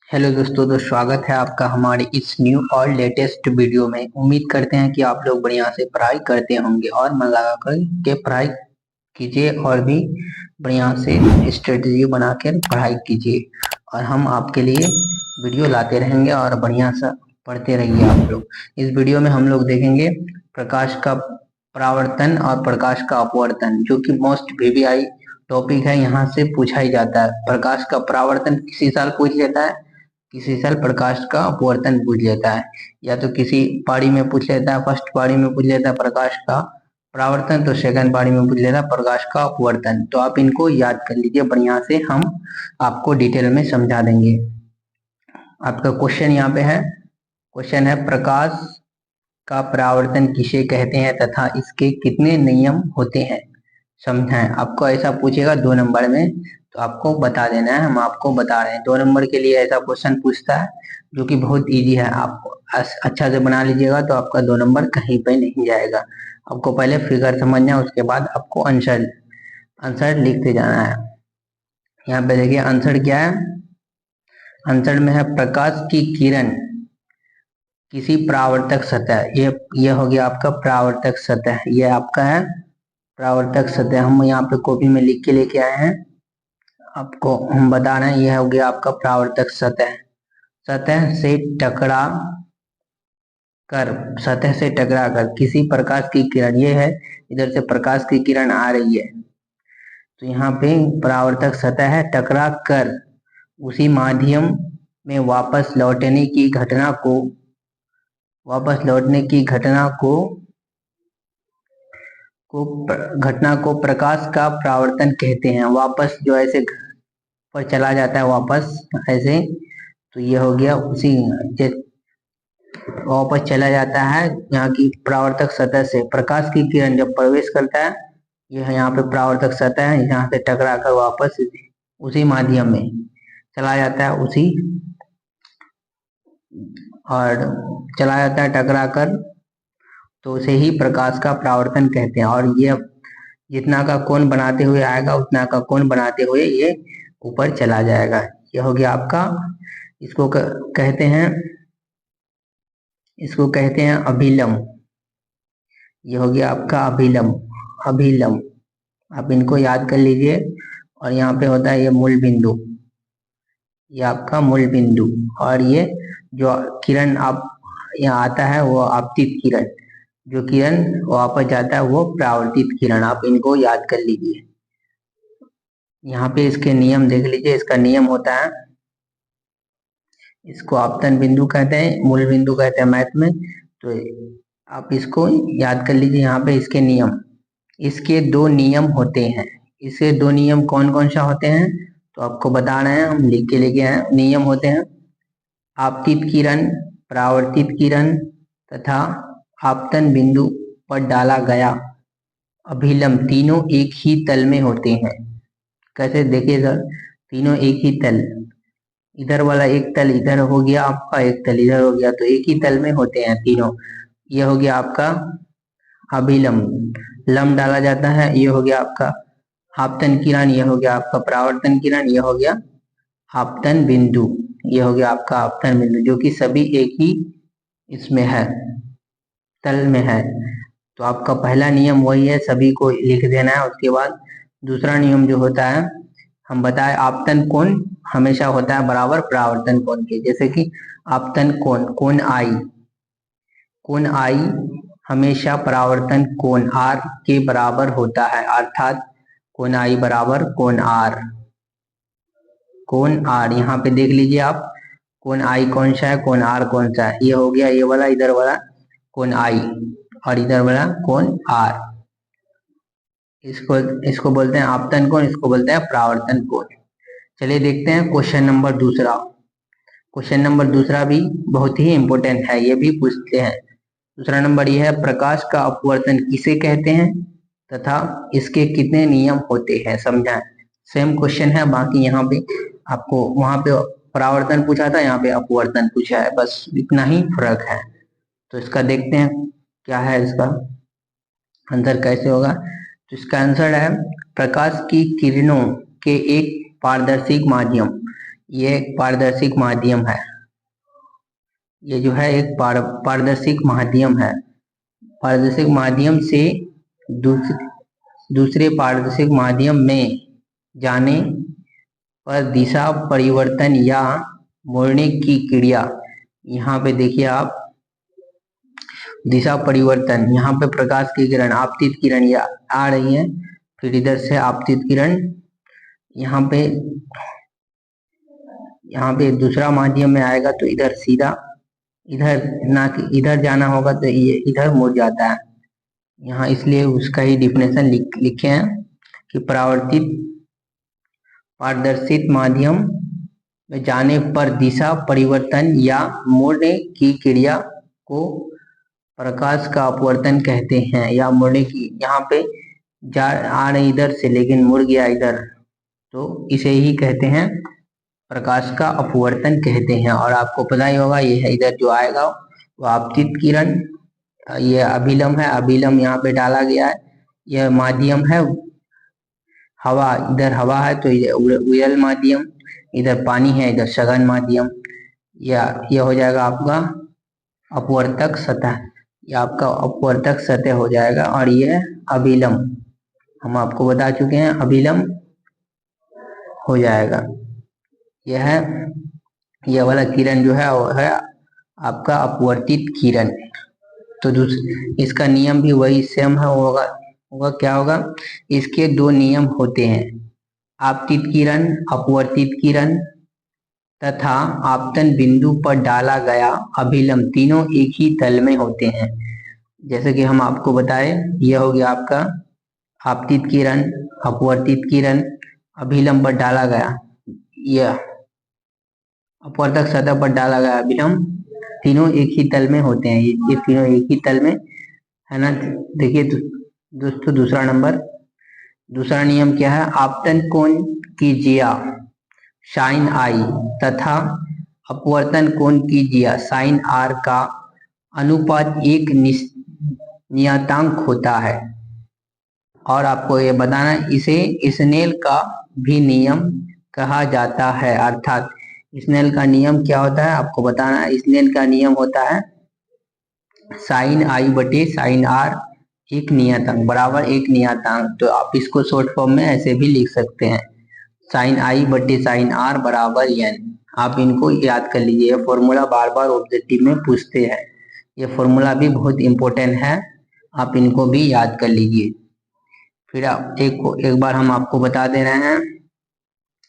Hello दोस्तों, तो स्वागत है आपका हमारे इस न्यू और लेटेस्ट वीडियो में। उम्मीद करते हैं कि आप लोग बढ़िया से पढ़ाई करते होंगे और मन लगा कर के पढ़ाई कीजिए और भी बढ़िया से स्ट्रेटजी बना कर पढ़ाई कीजिए। और हम आपके लिए वीडियो लाते रहेंगे और बढ़िया सा पढ़ते रहिए आप लोग। इस वीडियो में हम लोग देखेंगे प्रकाश का परावर्तन और प्रकाश का अपवर्तन, जो कि मोस्ट वीवीआई टॉपिक है। यहाँ से पूछा ही जाता है। प्रकाश का परावर्तन किसी साल पूछ लेता है, किसी साल प्रकाश का अपवर्तन पूछ लेता है, या तो किसी पारी में पूछ लेता है, फर्स्ट पारी में पूछ लेता है प्रकाश का परावर्तन, तो सेकंड पारी में पूछ लेता है प्रकाश का अपवर्तन। तो आप इनको याद कर लीजिए बढ़िया से, हम आपको डिटेल में समझा देंगे। आपका क्वेश्चन यहाँ पे है, क्वेश्चन है प्रकाश का परावर्तन किसे कहते हैं तथा इसके कितने नियम होते हैं, समझाएं। आपको ऐसा पूछेगा 2 नंबर में, तो आपको बता देना है। हम आपको बता रहे हैं 2 नंबर के लिए ऐसा क्वेश्चन पूछता है, जो कि बहुत इजी है। आप अच्छा से बना लीजिएगा तो आपका 2 नंबर कहीं पे नहीं जाएगा। आपको पहले फिगर समझना है, उसके बाद आपको आंसर आंसर लिखते जाना है। यहाँ पे देखिए आंसर क्या है। आंसर में है प्रकाश की किरण किसी परावर्तक सतह, ये हो गया आपका परावर्तक सतह, ये आपका है परावर्तक सतह। हम यहाँ पे कॉपी में लिख के लेके आए हैं, आपको हम बता रहे हैं। यह हो गया आपका परावर्तक सतह। सतह से टकरा कर सतह से टकरा कर किसी प्रकाश की किरण, ये है इधर से प्रकाश की किरण आ रही है, तो यहाँ पे परावर्तक सतह है, टकरा कर उसी माध्यम में वापस लौटने की घटना को प्रकाश का परावर्तन कहते हैं। वापस जो ऐसे पर चला जाता है वापस ऐसे, तो ये हो गया उसी वापस चला जाता है। यहाँ की परावर्तक सतह से प्रकाश की किरण जब प्रवेश करता है, यह यहाँ पे परावर्तक सतह है, यहाँ से टकरा कर वापस उसी माध्यम में चला जाता है, उसी और चला जाता है टकरा कर, तो उसे ही प्रकाश का परावर्तन कहते हैं। और ये जितना का कोण बनाते हुए आएगा उतना का कोण बनाते हुए ये ऊपर चला जाएगा। ये हो गया आपका, इसको कहते हैं अभिलंब। ये हो गया आपका अभिलंब। आप इनको याद कर लीजिए। और यहाँ पे होता है ये मूल बिंदु, ये आपका मूल बिंदु। और ये जो किरण आप यहाँ आता है वो आपतित किरण, जो किरण वापस जाता है वो परावर्तित किरण। आप इनको याद कर लीजिए। यहाँ पे इसके नियम देख लीजिए। इसका नियम होता है, इसको आपतन बिंदु कहते हैं, मूल बिंदु कहते हैं मैथ में, तो आप इसको याद कर लीजिए। यहाँ पे इसके नियम, इसके 2 नियम होते हैं। इसके 2 नियम कौन कौन सा होते हैं, तो आपको बता रहे हैं, हम लिख के लेके आए। नियम होते हैं आपतित किरण, परावर्तित किरण तथा आपतन बिंदु पर डाला गया अभिलंब, तीनों एक ही तल में होते हैं। कैसे देखिए सर, तीनों एक ही तल, इधर वाला एक तल इधर हो गया आपका, एक तल इधर हो गया, तो एक ही तल में होते हैं तीनों। ये हो गया आपका अभिलंब, लंब डाला जाता है। ये हो गया आपका आपतन किरण, ये हो गया आपका परावर्तन किरण, ये हो गया आपतन बिंदु, ये हो गया आपका आपतन बिंदु, जो कि सभी एक ही इसमें है, तल में है। तो आपका पहला नियम वही है, सभी को लिख देना है। उसके बाद दूसरा नियम जो होता है, हम बताए आपतन कोण हमेशा होता है बराबर परावर्तन कोण के। जैसे कि आपतन कोण आई हमेशा परावर्तन कोण आर के बराबर होता है, अर्थात कोण आई बराबर कोण आर। यहाँ पे देख लीजिए आप, कोण आई कौन सा है, कोण आर कौन सा है। ये हो गया ये वाला, इधर वाला कोण आई और इधर वाला कोण आर। इसको बोलते हैं आपतन कोण, इसको बोलते हैं परावर्तन कोण। चलिए देखते हैं क्वेश्चन नंबर दूसरा। क्वेश्चन नंबर दूसरा भी बहुत ही इंपॉर्टेंट है, ये भी पूछते हैं। दूसरा नंबर ये है, प्रकाश का अपवर्तन किसे कहते हैं तथा इसके कितने नियम होते हैं, समझाएं। सेम क्वेश्चन है, बाकी यहाँ पे आपको वहां पे परावर्तन पूछा था, यहाँ पे अपवर्तन पूछा है, बस इतना ही फर्क है। तो इसका देखते हैं क्या है, इसका आंसर कैसे होगा। तो इसका आंसर है प्रकाश की किरणों के एक पारदर्शी माध्यम, ये एक पारदर्शिक माध्यम है। ये जो है एक पारदर्शिक माध्यम है। पारदर्शिक माध्यम से दूसरे पारदर्शिक माध्यम में जाने पर दिशा परिवर्तन या मोड़ने की क्रिया, यहाँ पे देखिए आप, दिशा परिवर्तन, यहाँ पे प्रकाश की किरण, आपतित किरण या आ रही है, फिर इधर से आपतित किरण यहाँ पे दूसरा माध्यम में आएगा तो इधर सीधा, इधर ना कि इधर जाना होगा तो ये इधर मुड़ जाता है यहाँ, इसलिए उसका ही डिफिनेशन लिखे हैं कि पारदर्शित माध्यम में जाने पर दिशा परिवर्तन या मोड़ने की क्रिया को प्रकाश का अपवर्तन कहते हैं, या मुड़ने की, यहाँ पे आ रहे इधर से लेकिन मुड़ गया इधर, तो इसे ही कहते हैं प्रकाश का अपवर्तन कहते हैं। और आपको पता ही होगा, ये है इधर जो आएगा वो आपतित किरण, ये अभिलंब है, अभिलंब यहाँ पे डाला गया है। यह माध्यम है हवा, इधर हवा है तो ये उड़ल माध्यम, इधर पानी है, इधर सघन माध्यम, या यह हो जाएगा आपका अपवर्तक सतह, या आपका अपवर्तक सतह हो जाएगा। और ये अभिलंब हम आपको बता चुके हैं, अभिलंब हो जाएगा। यह वाला किरण जो है वो है आपका अपवर्तित किरण। तो इसका नियम भी वही सेम है, होगा क्या होगा, इसके दो नियम होते हैं, आपतित किरण, अपवर्तित किरण तथा आपतन बिंदु पर डाला गया अभिलंब, तीनों एक ही तल में होते हैं। जैसे कि हम आपको बताए, यह हो गया आपका आपतित किरण, अपवर्तित किरण, अभिलंब पर डाला गया, यह अपवर्तक सतह पर डाला गया अभिलंब, तीनों एक ही तल में होते हैं, ये तीनों एक ही तल में है ना। देखिए दोस्तों, दूसरा नियम क्या है, आपतन कोण की जिया साइन आई तथा अपवर्तन कोण की जिया साइन आर का अनुपात एक नियतांक होता है। और आपको ये बताना, इसे स्नेल का भी नियम कहा जाता है। अर्थात स्नेल का नियम क्या होता है आपको बताना है, स्नेल का नियम होता है साइन आई बटे साइन आर एक नियतांक बराबर एक नियतांक। तो आप इसको शॉर्ट फॉर्म में ऐसे भी लिख सकते हैं, साइन आई बटे साइन आर बराबर एन। आप इनको याद कर लीजिए, ये फॉर्मूला बार बार ऑब्जेक्टिव में पूछते हैं, ये फॉर्मूला भी बहुत इंपॉर्टेंट है, आप इनको भी याद कर लीजिए। फिर आप एक बार हम आपको बता दे रहे हैं,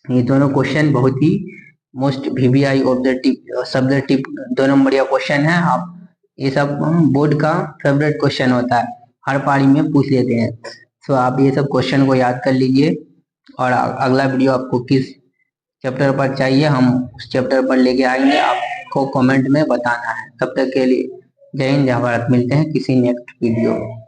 ये दोनों क्वेश्चन बहुत ही मोस्ट VBI ऑब्जेक्टिव सब्जेक्टिव 2 नंबरिया क्वेश्चन है। आप ये सब बोर्ड का फेवरेट क्वेश्चन होता है, हर पारी में पूछ लेते हैं। तो आप ये सब क्वेश्चन को याद कर लीजिए, और अगला वीडियो आपको किस चैप्टर पर चाहिए हम उस चैप्टर पर लेके आएंगे, आपको कमेंट में बताना है। तब तक के लिए जय हिंद, जय भारत, मिलते हैं किसी नेक्स्ट वीडियो में।